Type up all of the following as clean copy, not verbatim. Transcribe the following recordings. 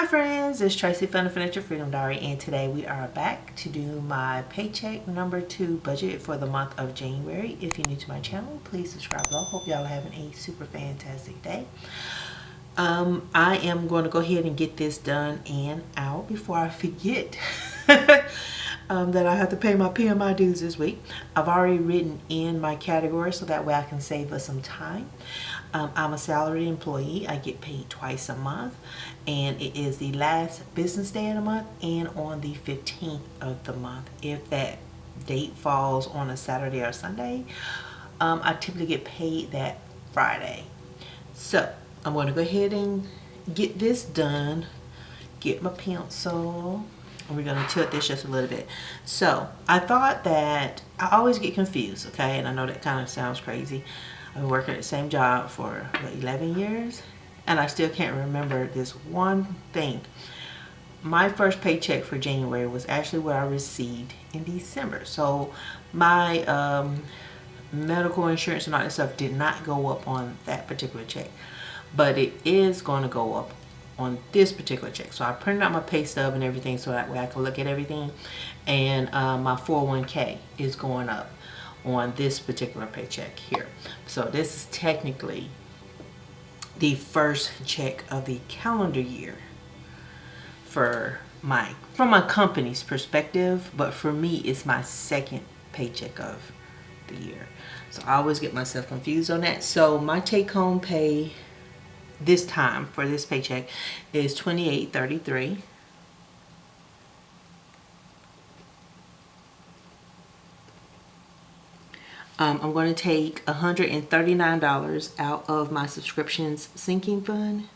friends, it's Tracy from the Financial Freedom Diary, and today we are back to do my paycheck number 2 budget for the month of January. If you're new to my channel, please subscribe below. Hope y'all are having a super fantastic day. I am going to go ahead and get this done and out before I forget that I have to pay my PMI dues this week. I've already written in my category so that way I can save us some time. I'm a salaried employee. I get paid twice a month, and it is the last business day of the month and on the 15th of the month. If that date falls on a Saturday or Sunday, I typically get paid that Friday. So I'm going to go ahead and get this done, get my pencil, and we're going to tilt this just a little bit. So I thought that I always get confused, okay, and I know that kind of sounds crazy. I've been working at the same job for 11 years, and I still can't remember this one thing. My first paycheck for January was actually what I received in December. So my medical insurance and all that stuff did not go up on that particular check, but it is going to go up on this particular check. So I printed out my pay stub and everything so that way I can look at everything, and my 401k is going up on this particular paycheck here. So this is technically the first check of the calendar year from my company's perspective, but for me it's my second paycheck of the year. So I always get myself confused on that. So my take-home pay this time for this paycheck is $28.33. I'm going to take $139 out of my subscriptions sinking fund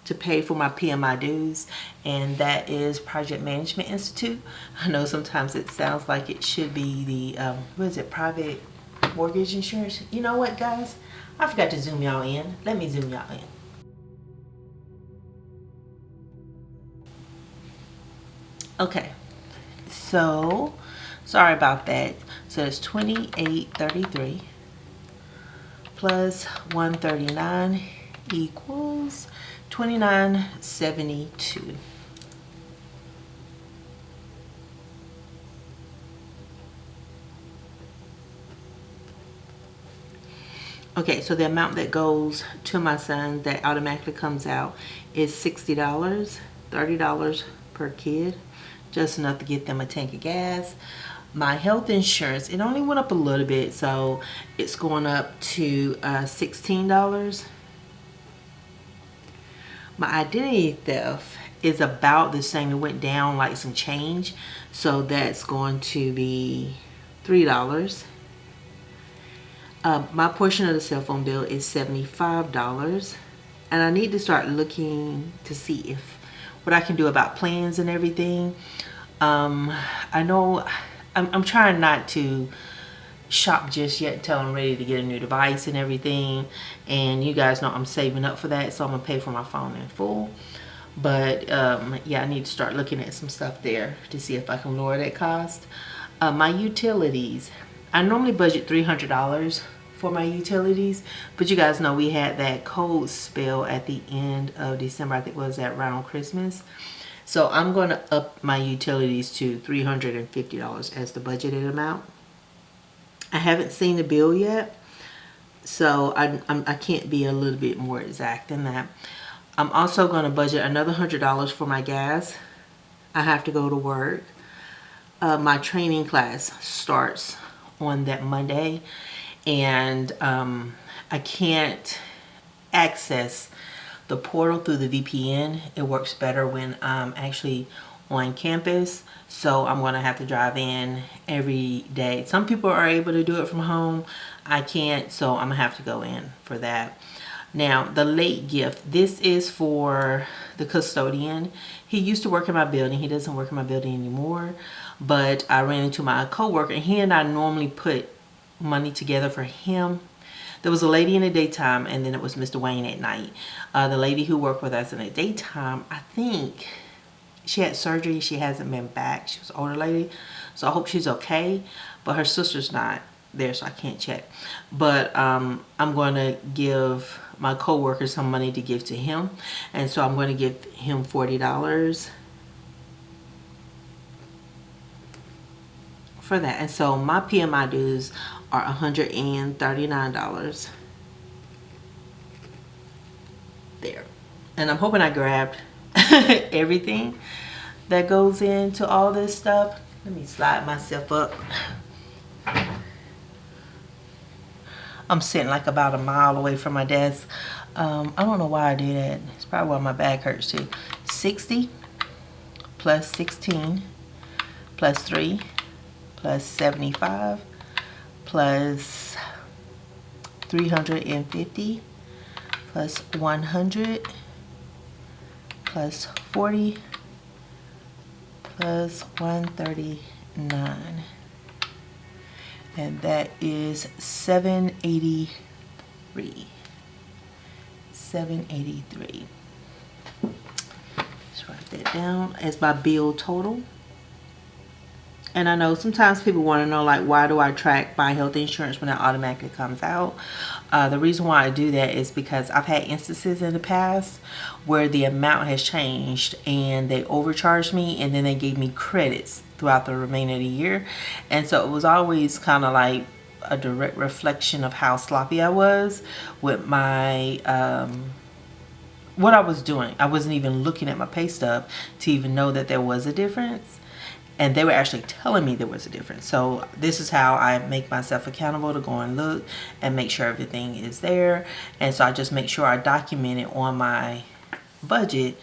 to pay for my PMI dues, and that is Project Management Institute. I know sometimes it sounds like it should be the what is it, private mortgage insurance. You know what, guys, I forgot to zoom y'all in. Let me zoom y'all in. Okay, so sorry about that. So it's $28.33 plus $139 equals $29.72. Okay, so the amount that goes to my son that automatically comes out is $60, $30 per kid, just enough to get them a tank of gas. My health insurance, it only went up a little bit, so it's going up to $16. My identity theft is about the same. It went down like some change, so that's going to be $3. My portion of the cell phone bill is $75, and I need to start looking to see if what I can do about plans and everything. I know I'm trying not to shop just yet until I'm ready to get a new device and everything, and you guys know I'm saving up for that, so I'm gonna pay for my phone in full. But yeah, I need to start looking at some stuff there to see if I can lower that cost. My utilities, I normally budget $300 for my utilities, but you guys know we had that cold spell at the end of December. I think it was around Christmas. So I'm going to up my utilities to $350 as the budgeted amount. I haven't seen the bill yet, so I can't be a little bit more exact than that. I'm also going to budget another $100 for my gas. I have to go to work. My training class starts on that Monday, and I can't access the portal through the VPN. It works better when I'm actually on campus, so I'm going to have to drive in every day. Some people are able to do it from home. I can't, so I'm going to have to go in for that. Now, the late gift, this is for the custodian. He used to work in my building. He doesn't work in my building anymore, but I ran into my coworker, and he and I normally put money together for him. There was a lady in the daytime, and then it was Mr. Wayne at night. The lady who worked with us in the daytime, I think she had surgery. She hasn't been back. She was an older lady, so I hope she's okay, but her sister's not there, so I can't check. But I'm going to give my coworker some money to give to him, and so I'm going to give him $40 for that. And so my PMI dues are $139 there. And I'm hoping I grabbed everything that goes into all this stuff. Let me slide myself up. I'm sitting like about a mile away from my desk. I don't know why I do that. It's probably why my back hurts too. 60 plus 16 plus 3 plus 75 plus 350 plus 100 plus 40 plus 139, and that is 783. 783. Let's write that down as my bill total. And I know sometimes people want to know, like, why do I track my health insurance when it automatically comes out? The reason why I do that is because I've had instances in the past where the amount has changed and they overcharged me, and then they gave me credits throughout the remainder of the year. And so it was always kind of like a direct reflection of how sloppy I was with my what I was doing. I wasn't even looking at my pay stub to even know that there was a difference. And they were actually telling me there was a difference. So this is how I make myself accountable to go and look and make sure everything is there. And so I just make sure I document it on my budget,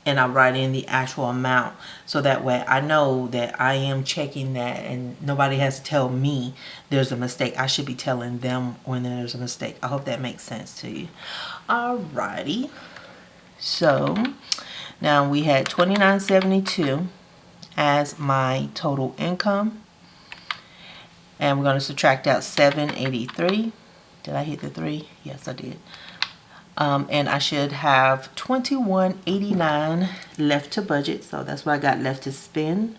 and I write in the actual amount, so that way I know that I am checking that and nobody has to tell me there's a mistake. I should be telling them when there's a mistake. I hope that makes sense to you. Alrighty. So now we had $29.72 as my total income, and we're going to subtract out 783. Did I hit the 3? Yes, I did. And I should have $21.89 left to budget, so that's what I got left to spend.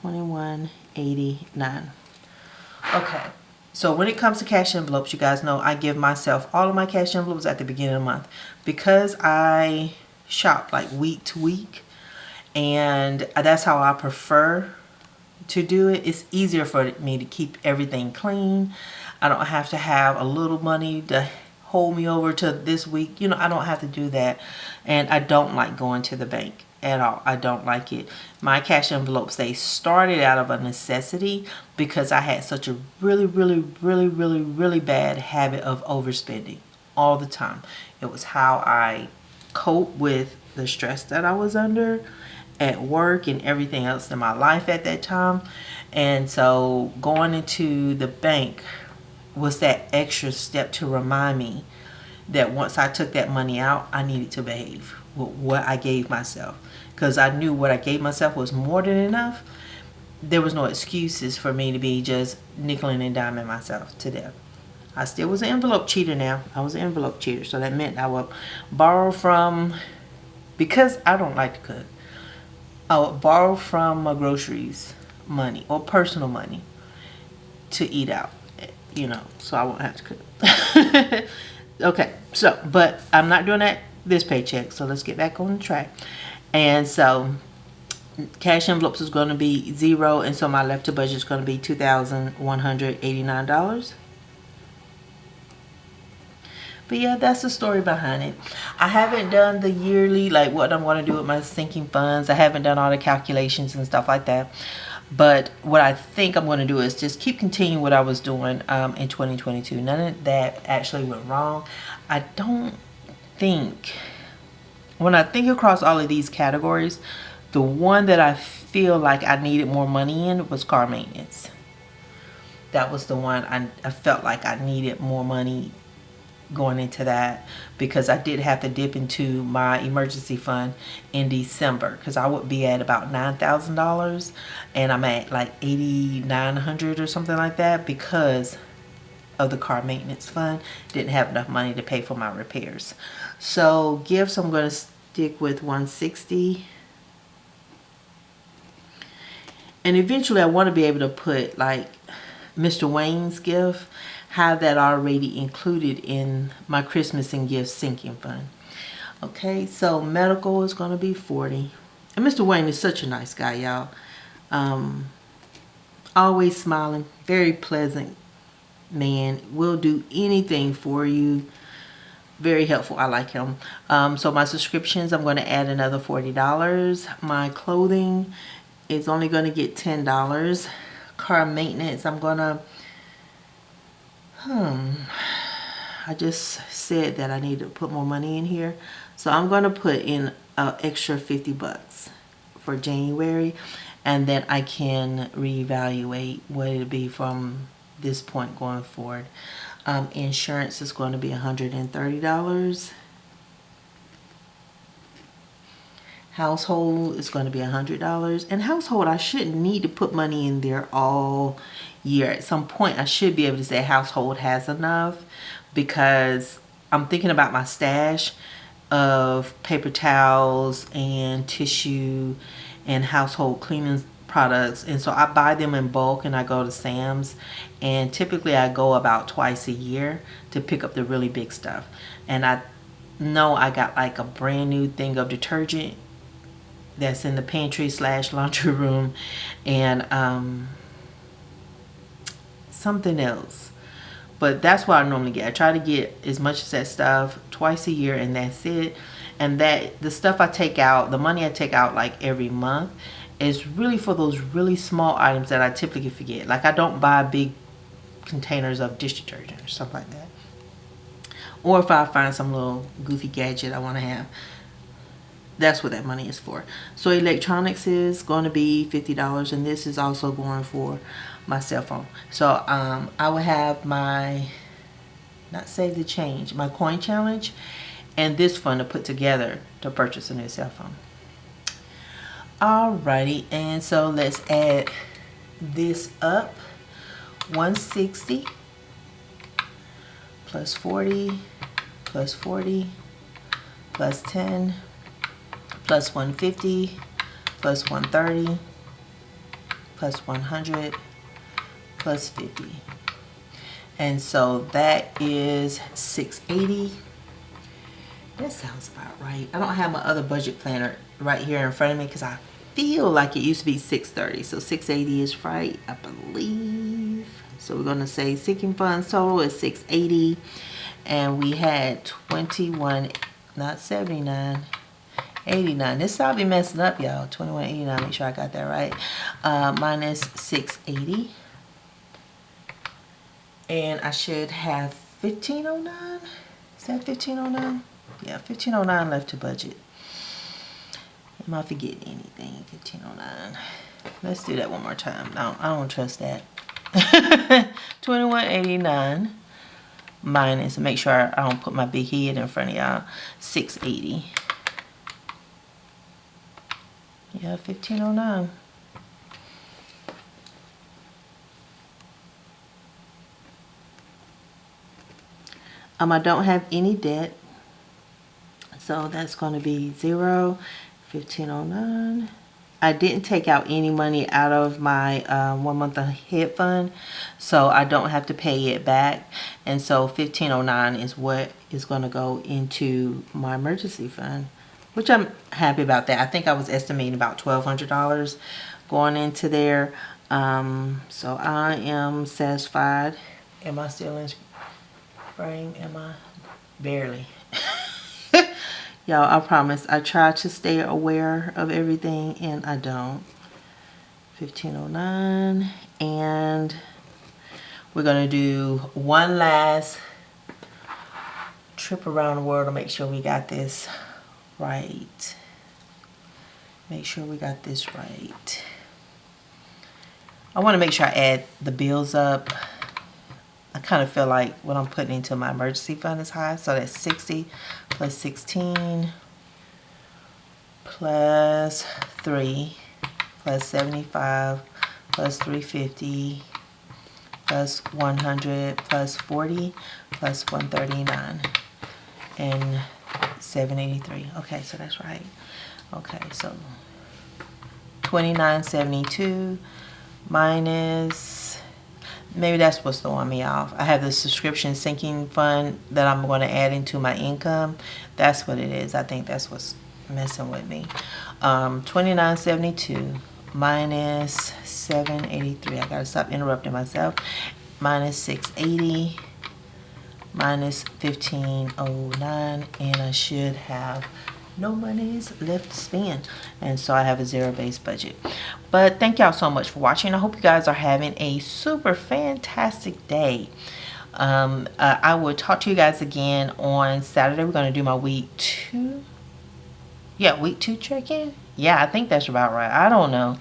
$21.89. Okay, so when it comes to cash envelopes, you guys know I give myself all of my cash envelopes at the beginning of the month, because I shop like week to week. And that's how I prefer to do it. It's easier for me to keep everything clean. I don't have to have a little money to hold me over to this week. You know, I don't have to do that. And I don't like going to the bank at all. I don't like it. My cash envelopes, they started out of a necessity because I had such a really bad habit of overspending all the time. It was how I cope with the stress that I was under at work and everything else in my life at that time. And so going into the bank was that extra step to remind me that once I took that money out, I needed to behave with what I gave myself, because I knew what I gave myself was more than enough. There was no excuses for me to be just nickeling and diming myself to death. I still was an envelope cheater now. I was an envelope cheater, so that meant I would borrow from, because I don't like to cook, I would borrow from my groceries money or personal money to eat out, you know, so I won't have to cook. Okay, so, but I'm not doing that this paycheck, so let's get back on track. And so cash envelopes is going to be 0, and so my left to budget is going to be $2,189. But yeah, that's the story behind it. I haven't done the yearly, like what I'm going to do with my sinking funds. I haven't done all the calculations and stuff like that. But what I think I'm going to do is just keep continuing what I was doing in 2022. None of that actually went wrong. I don't think, when I think across all of these categories, the one that I feel like I needed more money in was car maintenance. That was the one I felt like I needed more money going into that, because I did have to dip into my emergency fund in December, because I would be at about $9,000 and I'm at like $8,900 or something like that because of the car maintenance fund. Didn't have enough money to pay for my repairs. So gifts, I'm going to stick with $160, and eventually I want to be able to put like Mr. Wayne's gift, have that already included in my Christmas and gift sinking fund. Okay, so medical is going to be 40. And Mr. Wayne is such a nice guy, y'all. Always smiling, very pleasant man, will do anything for you. Very helpful. I like him. So my subscriptions, I'm going to add another $40. My clothing is only going to get $10. Car maintenance, I'm going to I just said that I need to put more money in here, so I'm going to put in an extra 50 bucks for January, and then I can reevaluate what it'll be from this point going forward. Insurance is going to be $130. Household is going to be $100. And household, I shouldn't need to put money in there all year. At some point, I should be able to say household has enough, because I'm thinking about my stash of paper towels and tissue and household cleaning products, and so I buy them in bulk, and I go to Sam's, and typically I go about twice a year to pick up the really big stuff. And I know I got like a brand new thing of detergent that's in the pantry / laundry room, and something else, but that's what I normally get. I try to get as much as that stuff twice a year, and that's it. And that the stuff I take out, the money I take out like every month, is really for those really small items that I typically forget. Like I don't buy big containers of dish detergent or stuff like that, or if I find some little goofy gadget I want to have. That's what that money is for. So electronics is going to be $50, and this is also going for my cell phone. So I will have my, not save the change, my coin challenge and this fund to put together to purchase a new cell phone. Alrighty, and so let's add this up. 160 plus 40 plus 40 plus 10 plus 150 plus 130 plus 100 plus 50. And so that is 680. That sounds about right. I don't have my other budget planner right here in front of me because I feel like it used to be 630. So 680 is right, I believe. So we're going to say sinking funds total is 680. And we had 21, not 79, 89. This I'll be messing up, y'all. 2189. Make sure I got that right. Minus 680. And I should have 1509. Is that 1509? Yeah, 1509 left to budget. Am I forgetting anything? 1509. Let's do that one more time. I don't trust that. 2189 minus, make sure I don't put my big head in front of y'all, 680. Yeah, 1509. I don't have any debt, so that's going to be 0. 1509. I didn't take out any money out of my 1 month ahead fund, so I don't have to pay it back. And so 1509 is what is going to go into my emergency fund, which I'm happy about that. I think I was estimating about $1,200 going into there. So I am satisfied. Am I still in frame? Am I? Barely. Y'all, I promise I try to stay aware of everything, and I don't. 1509, and we're gonna do one last trip around the world to make sure we got this right. Make sure we got this right. I want to make sure I add the bills up. I kind of feel like what I'm putting into my emergency fund is high. So that's 60 plus 16 plus 3 plus 75 plus 350 plus 100 plus 40 plus 139 and 783. Okay, so that's right. Okay, so 2972 minus, maybe that's what's throwing me off. I have the subscription sinking fund that I'm going to add into my income. That's what it is. I think that's what's messing with me. 2972 minus 783. I gotta stop interrupting myself. Minus 680 minus 1509, and I should have no monies left to spend, and so I have a zero-based budget. But thank y'all so much for watching. I hope you guys are having a super fantastic day. I will talk to you guys again on Saturday. We're going to do my week 2 check-in. Yeah, I think that's about right. I don't know.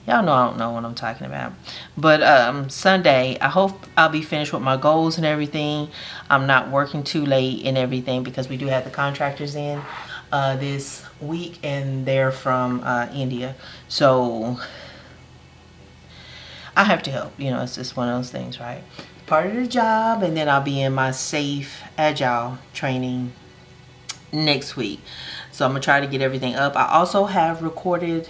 Y'all know I don't know what I'm talking about. But Sunday, I hope I'll be finished with my goals and everything. I'm not working too late and everything, because we do have the contractors in this week, and they're from India. So I have to help. You know, it's just one of those things, right? Part of the job. And then I'll be in my safe agile training next week. So I'm gonna try to get everything up. I also have recorded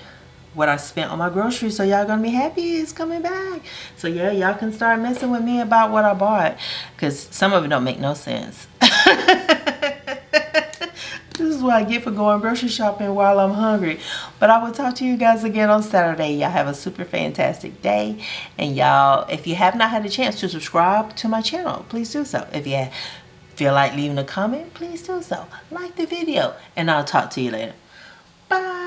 what I spent on my groceries, so y'all gonna be happy it's coming back. So yeah, y'all can start messing with me about what I bought, because some of it don't make no sense. This is what I get for going grocery shopping while I'm hungry. But I will talk to you guys again on Saturday. Y'all have a super fantastic day. And y'all, if you have not had a chance to subscribe to my channel, please do so. If you feel like leaving a comment, please do so. Like the video, and I'll talk to you later. Bye.